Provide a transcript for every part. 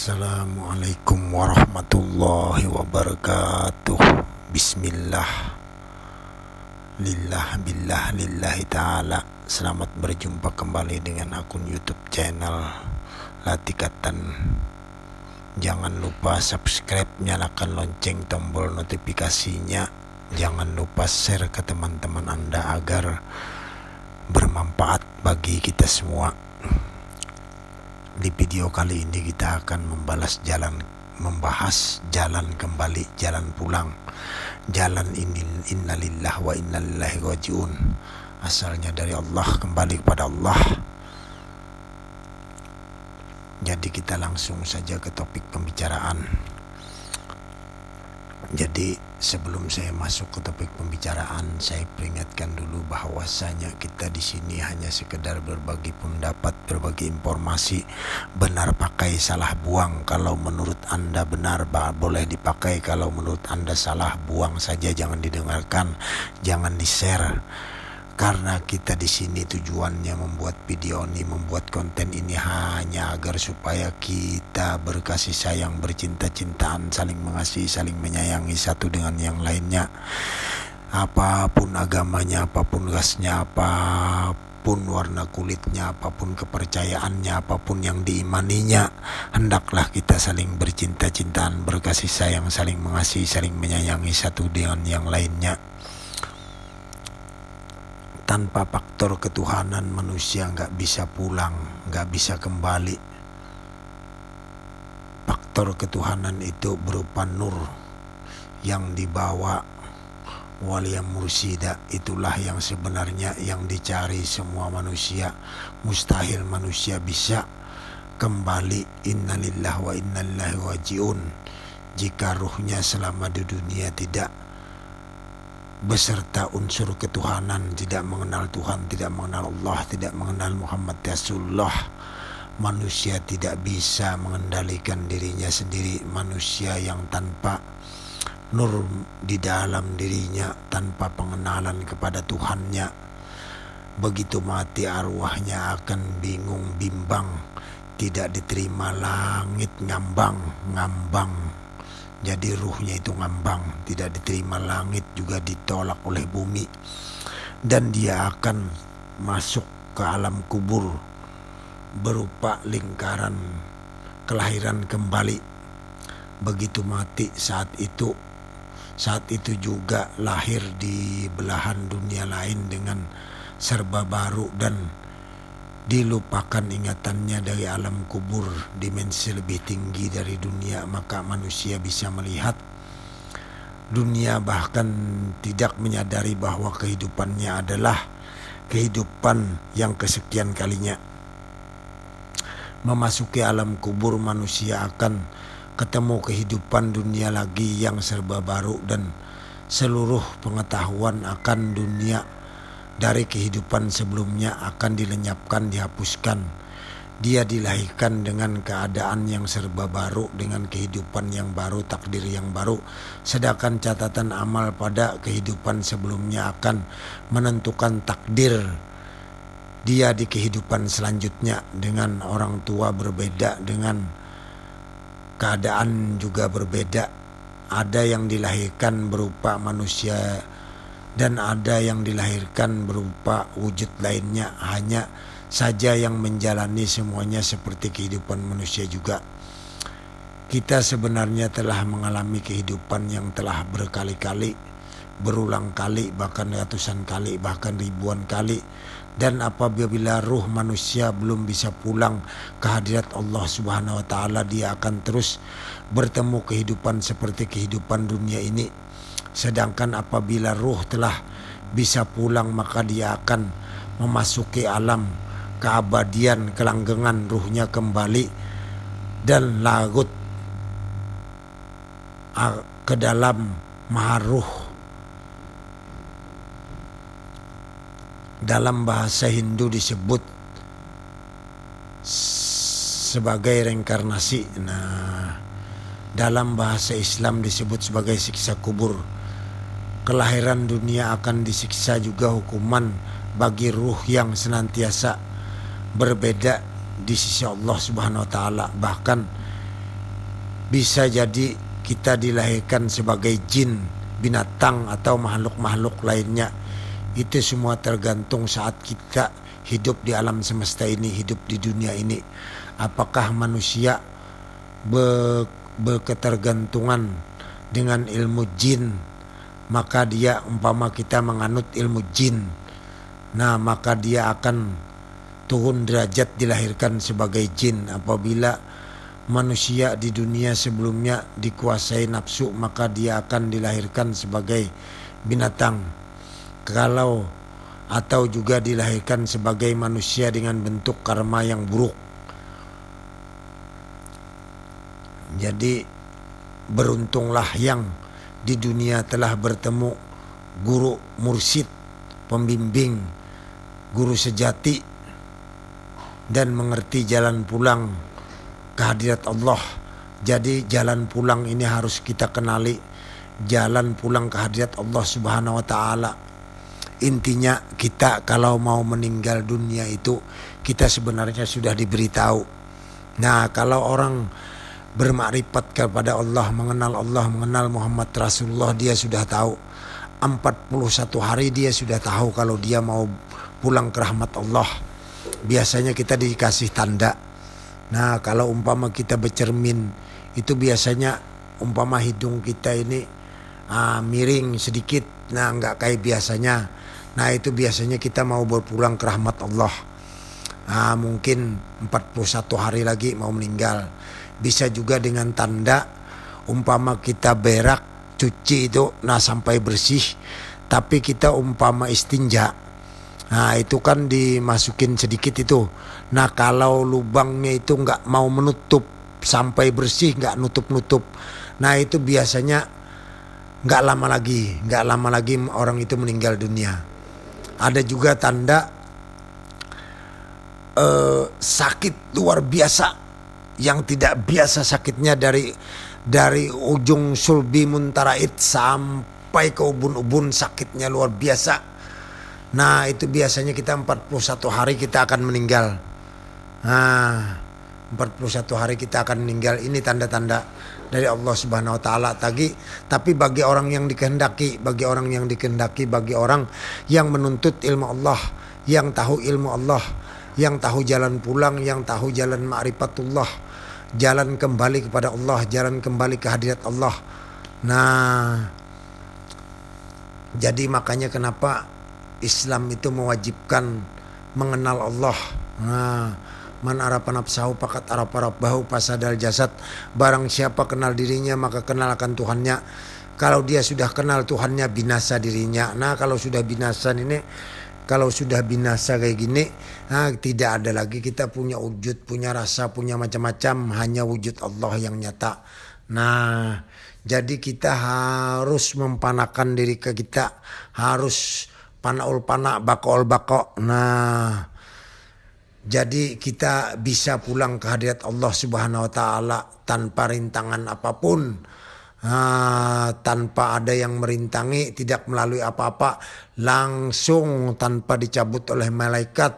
Assalamualaikum warahmatullahi wabarakatuh. Bismillah, lillah, billah, lillahi ta'ala. Selamat berjumpa kembali dengan akun YouTube channel Latikatan. Jangan lupa subscribe, nyalakan lonceng tombol notifikasinya. Jangan lupa share ke teman-teman Anda agar bermanfaat bagi kita semua. Di video kali ini kita akan membahas jalan kembali, jalan pulang, jalan innalillah wa innalillahi rajiun. Asalnya dari Allah, kembali kepada Allah. Jadi kita langsung saja ke topik pembicaraan. Jadi sebelum saya masuk ke topik pembicaraan, saya peringatkan dulu bahwasanya kita di sini hanya sekedar berbagi pendapat, berbagi informasi. Benar pakai, salah buang. Kalau menurut Anda benar, boleh dipakai. Kalau menurut Anda salah, buang saja, jangan didengarkan, jangan di-share. Karena kita di sini tujuannya membuat video ini, membuat konten ini hanya agar supaya kita berkasih sayang, bercinta-cintaan, saling mengasihi, saling menyayangi satu dengan yang lainnya. Apapun agamanya, apapun rasnya, apapun warna kulitnya, apapun kepercayaannya, apapun yang diimaninya, hendaklah kita saling bercinta-cintaan, berkasih sayang, saling mengasihi, saling menyayangi satu dengan yang lainnya. Tanpa faktor ketuhanan, manusia nggak bisa pulang, nggak bisa kembali. Faktor ketuhanan itu berupa nur yang dibawa walia mursida. Itulah yang sebenarnya yang dicari semua manusia. Mustahil manusia bisa kembali, innalillah wa innalillahi rajiun, jika ruhnya selama di dunia tidak beserta unsur ketuhanan, tidak mengenal Tuhan, tidak mengenal Allah, tidak mengenal Muhammad Rasulullah. Manusia tidak bisa mengendalikan dirinya sendiri. Manusia yang tanpa nur di dalam dirinya, tanpa pengenalan kepada Tuhannya, begitu mati arwahnya akan bingung, bimbang, tidak diterima langit, ngambang. Jadi ruhnya itu ngambang, tidak diterima langit, juga ditolak oleh bumi. Dan dia akan masuk ke alam kubur berupa lingkaran kelahiran kembali. Begitu mati saat itu juga lahir di belahan dunia lain dengan serba baru, dan dilupakan ingatannya dari alam kubur, dimensi lebih tinggi dari dunia. Maka manusia bisa melihat dunia, bahkan tidak menyadari bahwa kehidupannya adalah kehidupan yang kesekian kalinya. Memasuki alam kubur, manusia akan ketemu kehidupan dunia lagi yang serba baru, dan seluruh pengetahuan akan dunia dari kehidupan sebelumnya akan dilenyapkan, dihapuskan. Dia dilahirkan dengan keadaan yang serba baru, dengan kehidupan yang baru, takdir yang baru. Sedangkan catatan amal pada kehidupan sebelumnya akan menentukan takdir dia di kehidupan selanjutnya. Dengan orang tua berbeda, dengan keadaan juga berbeda. Ada yang dilahirkan berupa manusia dan ada yang dilahirkan berupa wujud lainnya. Hanya saja yang menjalani semuanya seperti kehidupan manusia juga. Kita sebenarnya telah mengalami kehidupan yang telah berkali-kali, berulang kali, bahkan ratusan kali, bahkan ribuan kali. Dan apabila ruh manusia belum bisa pulang ke hadirat Allah Subhanahu wa ta'ala, dia akan terus bertemu kehidupan seperti kehidupan dunia ini. Sedangkan apabila ruh telah bisa pulang, maka dia akan memasuki alam keabadian, kelanggengan. Ruhnya kembali dan larut ke dalam maharuh. Dalam bahasa Hindu disebut sebagai reinkarnasi. Dalam bahasa Islam disebut sebagai siksa kubur. Kelahiran dunia akan disiksa juga hukuman bagi ruh yang senantiasa berbeda di sisi Allah Subhanahu wa ta'ala. Bahkan bisa jadi kita dilahirkan sebagai jin, binatang atau makhluk-makhluk lainnya. Itu semua tergantung saat kita hidup di alam semesta ini, hidup di dunia ini. Apakah manusia berketergantungan dengan ilmu jin, maka dia umpama kita menganut ilmu jin, nah maka dia akan turun derajat dilahirkan sebagai jin. Apabila manusia di dunia sebelumnya dikuasai nafsu, maka dia akan dilahirkan sebagai binatang. Kalau atau juga dilahirkan sebagai manusia dengan bentuk karma yang buruk. Jadi beruntunglah yang di dunia telah bertemu guru mursyid, pembimbing, guru sejati, dan mengerti jalan pulang ke hadirat Allah. Jadi jalan pulang ini harus kita kenali, jalan pulang ke hadirat Allah Subhanahu wa ta'ala. Intinya kita kalau mau meninggal dunia itu kita sebenarnya sudah diberitahu. Nah, kalau orang bermakrifat kepada Allah, mengenal Muhammad Rasulullah, dia sudah tahu. 41 hari dia sudah tahu kalau dia mau pulang ke rahmat Allah. Biasanya kita dikasih tanda. Nah, kalau umpama kita bercermin, itu biasanya umpama hidung kita ini miring sedikit, nah nggak kayak biasanya. Nah, itu biasanya kita mau berpulang ke rahmat Allah. Mungkin 41 hari lagi mau meninggal. Bisa juga dengan tanda umpama kita berak, cuci itu sampai bersih, tapi kita umpama istinja, nah itu kan dimasukin sedikit itu. Nah, kalau lubangnya itu nggak mau menutup sampai bersih, nggak nutup, nah itu biasanya nggak lama lagi orang itu meninggal dunia. Ada juga tanda sakit luar biasa, yang tidak biasa sakitnya, dari ujung sulbi muntarait sampai ke ubun-ubun, sakitnya luar biasa. Nah, itu biasanya kita 41 hari kita akan meninggal. Nah, 41 hari kita akan meninggal. Ini tanda-tanda dari Allah Subhanahu wa ta'ala. Tapi bagi orang yang dikehendaki, bagi orang yang menuntut ilmu Allah, yang tahu ilmu Allah, yang tahu jalan pulang, yang tahu jalan ma'rifatullah, jalan kembali kepada Allah, jalan kembali ke hadirat Allah. Nah, jadi makanya kenapa Islam itu mewajibkan mengenal Allah. Nah, man arafa nafsahu faqad arafa rabbahu fasadal jasad. Barang siapa kenal dirinya maka kenal akan Tuhannya. Kalau dia sudah kenal Tuhannya, binasa dirinya. Nah, kalau sudah binasa kayak gini, nah tidak ada lagi kita punya wujud, punya rasa, punya macam-macam, hanya wujud Allah yang nyata. Nah, jadi kita harus mempanakan diri kita, harus panaul pana, bakool bako. Nah, jadi kita bisa pulang ke hadirat Allah Subhanahu wa ta'ala tanpa rintangan apapun. Tanpa ada yang merintangi, tidak melalui apa-apa, langsung tanpa dicabut oleh malaikat,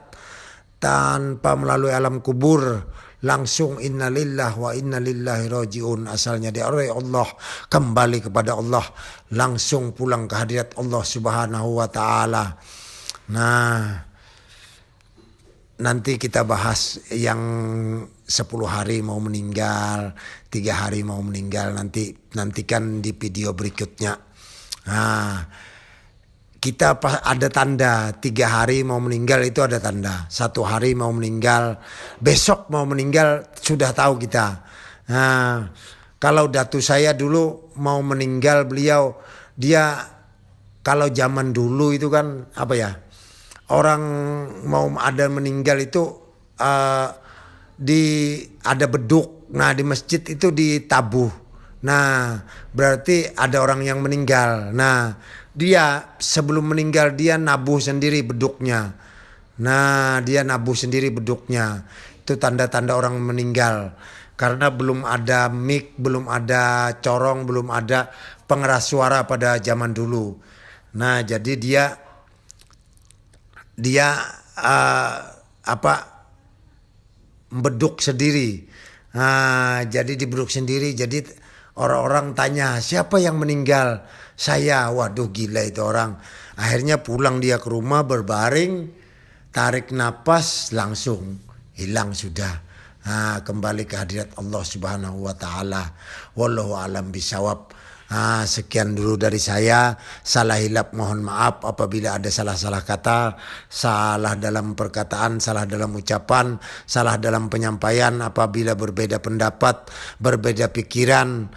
tanpa melalui alam kubur, langsung innalillah wa innalillahi rajiun, asalnya dari Allah, kembali kepada Allah, langsung pulang ke hadirat Allah Subhanahu wa ta'ala. Nah, nanti kita bahas yang 10 hari mau meninggal, 3 hari mau meninggal, nantikan di video berikutnya. Nah, kita ada tanda 3 hari mau meninggal, itu ada tanda. 1 hari mau meninggal, besok mau meninggal, sudah tahu kita. Nah, kalau datu saya dulu mau meninggal, dia kalau zaman dulu itu kan orang mau ada meninggal itu ada beduk. Nah, di masjid itu ditabuh. Nah, berarti ada orang yang meninggal. Nah, dia sebelum meninggal dia nabuh sendiri beduknya. Nah, dia nabuh sendiri beduknya. Itu tanda-tanda orang meninggal. Karena belum ada mic, belum ada corong, belum ada pengeras suara pada zaman dulu. Nah, jadi dia beduk sendiri. Jadi duduk sendiri. Jadi orang-orang tanya, siapa yang meninggal? Saya. Waduh, gila itu orang. Akhirnya pulang dia ke rumah, berbaring, tarik napas, langsung hilang sudah. Kembali ke hadirat Allah Subhanahu wa taala. Wallahu alam bisawab. Sekian dulu dari saya. Salah hilap mohon maaf apabila ada salah-salah kata, salah dalam perkataan, salah dalam ucapan, salah dalam penyampaian. Apabila berbeda pendapat, berbeda pikiran,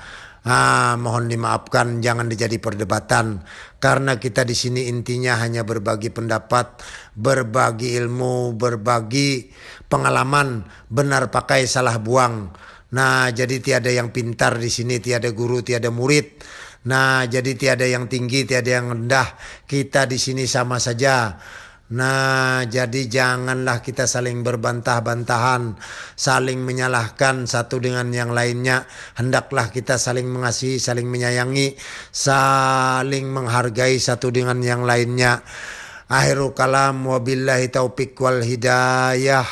mohon dimaafkan, jangan dijadi perdebatan. Karena kita di sini intinya hanya berbagi pendapat, berbagi ilmu, berbagi pengalaman. Benar pakai, salah buang. Jadi tiada yang pintar di sini, tiada guru, tiada murid. Jadi tiada yang tinggi, tiada yang rendah. Kita di sini sama saja. Jadi janganlah kita saling berbantah-bantahan, saling menyalahkan satu dengan yang lainnya. Hendaklah kita saling mengasihi, saling menyayangi, saling menghargai satu dengan yang lainnya. Akhirul kalam, wabillahi taufiq wal hidayah.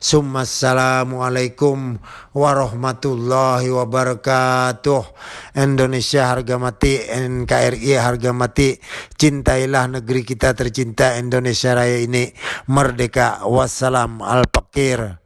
Assalamualaikum warahmatullahi wabarakatuh. Indonesia harga mati, NKRI harga mati. Cintailah negeri kita tercinta Indonesia Raya ini. Merdeka. Wassalam. Al-Fakir.